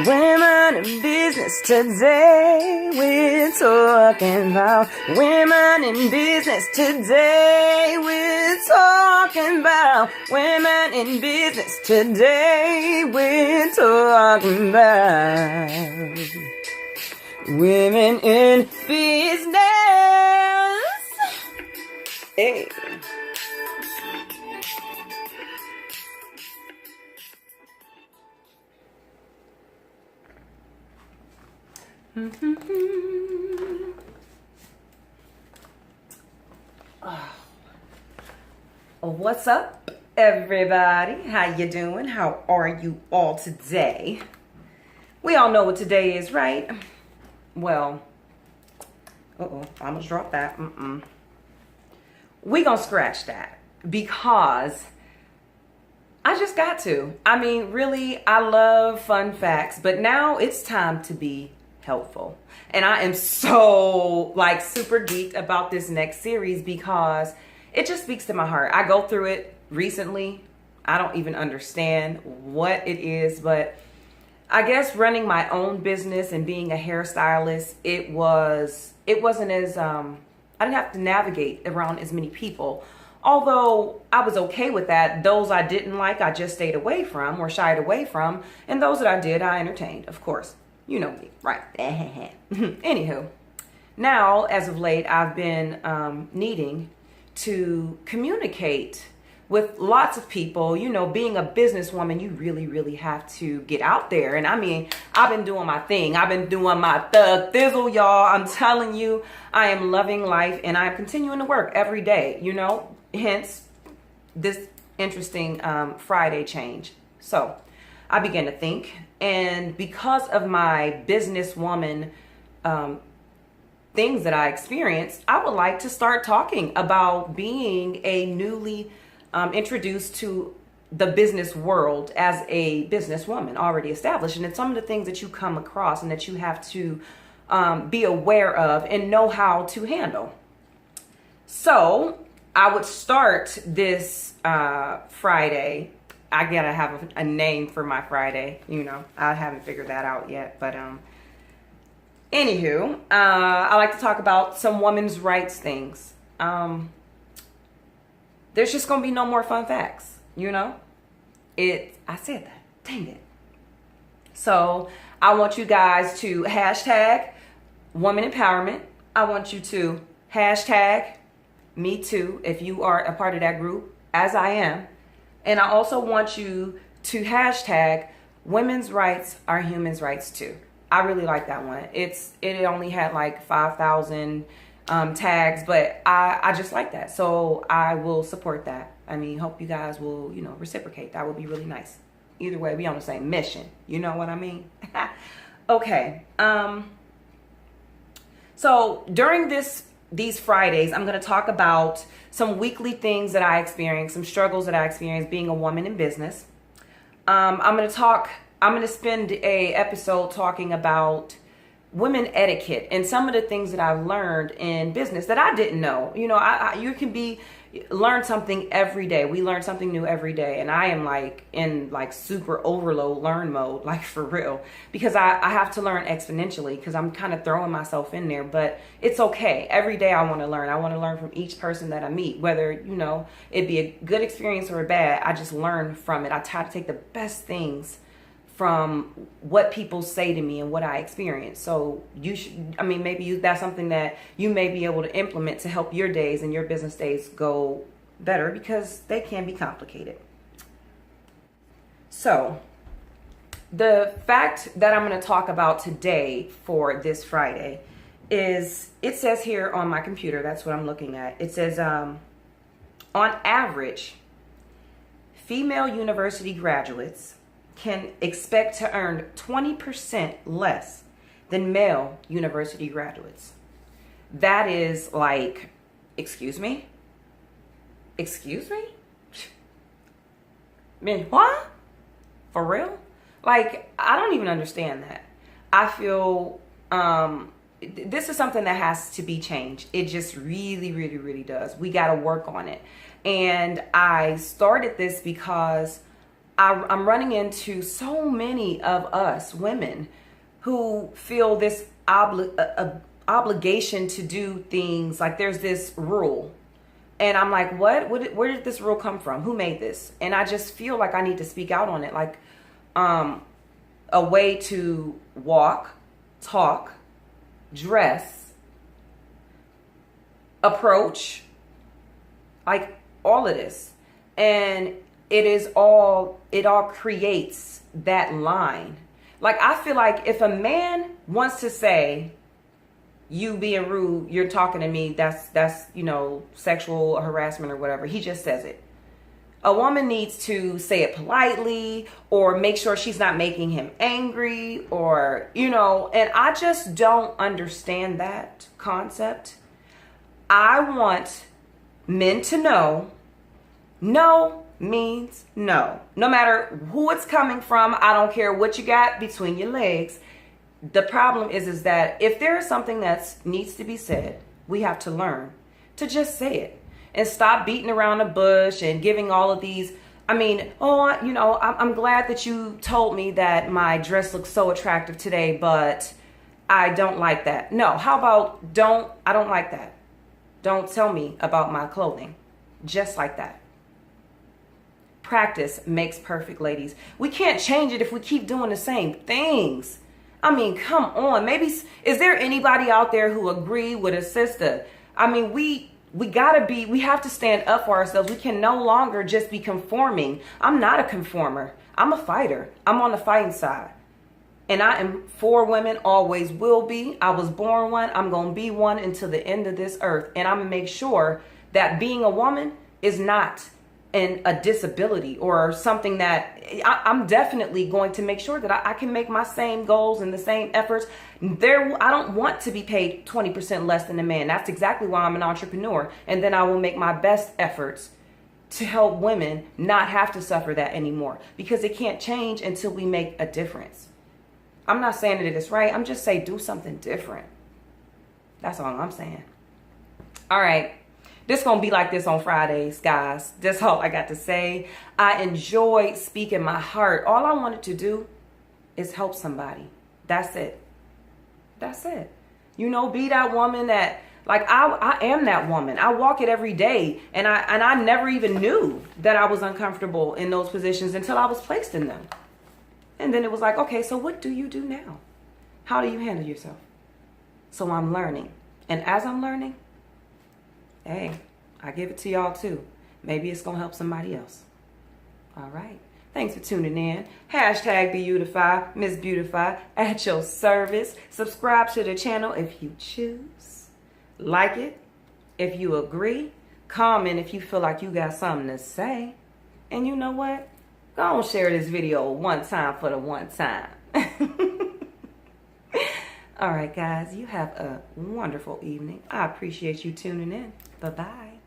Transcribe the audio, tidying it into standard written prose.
Women in business today, we're talking about women in business today, we're talking about women in business today, we're talking about women in business. Hey. What's up, everybody? How you doing? How are you all today? We all know what today is, right? Well, I almost dropped that. We gonna scratch that because I just got to. I mean, really, I love fun facts, but now it's time to be helpful. And I am so super geeked about this next series because it just speaks to my heart. I go through it recently. I don't even understand what it is, but I guess running my own business and being a hairstylist, it wasn't as, I didn't have to navigate around as many people. Although I was okay with that, those I didn't like, I just stayed away from or shied away from. And those that I did, I entertained, of course. You know me, right? Anywho, now, as of late, I've been needing to communicate with lots of people. You know, being a businesswoman, you really, really have to get out there. And I mean, I've been doing my thing. I've been doing my thug thizzle, y'all. I'm telling you, I am loving life and I'm continuing to work every day, you know, hence this interesting Friday change. So I began to think, and because of my businesswoman things that I experienced, I would like to start talking about being a newly introduced to the business world as a businesswoman already established. And it's some of the things that you come across and that you have to be aware of and know how to handle. So I would start this Friday. I gotta have a name for my Friday. You know, I haven't figured that out yet, but anywho, I like to talk about some women's rights things. There's just gonna be no more fun facts, you know? I said that, dang it. So I want you guys to hashtag woman empowerment. I want you to hashtag me too, if you are a part of that group, as I am. And I also want you to hashtag women's rights are humans' rights too. I really like that one. It only had 5,000 tags, but I just like that. So I will support that. I mean, hope you guys will, you know, reciprocate. That would be really nice. Either way, we on the same mission. You know what I mean? Okay. So during these Fridays, I'm going to talk about some weekly things that I experience, some struggles that I experience being a woman in business. I'm going to spend a episode talking about women etiquette and some of the things that I've learned in business that I didn't know. You know, you can learn something every day. We learn something new every day. And I am in super overload learn mode, for real, because I have to learn exponentially because I'm kind of throwing myself in there, but it's okay. Every day I want to learn. I want to learn from each person that I meet, whether, you know, it be a good experience or a bad. I just learn from it. I try to take the best things from what people say to me and what I experience. So that's something that you may be able to implement to help your days and your business days go better, because they can be complicated. So the fact that I'm going to talk about today for this Friday is, it says here on my computer, that's what I'm looking at. It says, on average, female university graduates can expect to earn 20% less than male university graduates. That is excuse me? Excuse me? Man, what? For real? I don't even understand that. I feel this is something that has to be changed. It just really, really, really does. We got to work on it. And I started this because I'm running into so many of us women who feel this obligation to do things like there's this rule. And I'm like, where did this rule come from? Who made this? And I just feel like I need to speak out on it. Like a way to walk, talk, dress, approach, like all of this. And it all creates that line. Like, I feel like if a man wants to say, you being rude, you're talking to me, that's sexual harassment or whatever, he just says it. A woman needs to say it politely or make sure she's not making him angry or, and I just don't understand that concept. I want men to know no means no. No matter who it's coming from, I don't care what you got between your legs. The problem is that if there is something that needs to be said, we have to learn to just say it and stop beating around the bush and giving all of these. I'm glad that you told me that my dress looks so attractive today, but I don't like that. No, how about I don't like that. Don't tell me about my clothing. Just like that. Practice makes perfect, ladies. We can't change it if we keep doing the same things. I mean, come on. Maybe, is there anybody out there who agree with a sister? I mean, we have to stand up for ourselves. We can no longer just be conforming. I'm not a conformer. I'm a fighter. I'm on the fighting side. And I am for women, always will be. I was born one. I'm going to be one until the end of this earth. And I'm going to make sure that being a woman is not a disability or something that I'm definitely going to make sure that I can make my same goals and the same efforts. I don't want to be paid 20% less than a man. That's exactly why I'm an entrepreneur. And then I will make my best efforts to help women not have to suffer that anymore, because it can't change until we make a difference. I'm not saying that it's right. I'm just saying do something different. That's all I'm saying. All right. This going to be like this on Fridays, guys. That's all I got to say. I enjoyed speaking my heart. All I wanted to do is help somebody. That's it. That's it. Be that woman that, like, I am that woman. I walk it every day. And I never even knew that I was uncomfortable in those positions until I was placed in them. And then it was like, okay, so what do you do now? How do you handle yourself? So I'm learning. And as I'm learning, hey, I give it to y'all too. Maybe it's going to help somebody else. All right. Thanks for tuning in. #Beautify, Miss Beautify at your service. Subscribe to the channel if you choose. Like it if you agree. Comment if you feel like you got something to say. And you know what? Go on, share this video one time for the one time. All right, guys. You have a wonderful evening. I appreciate you tuning in. Bye-bye.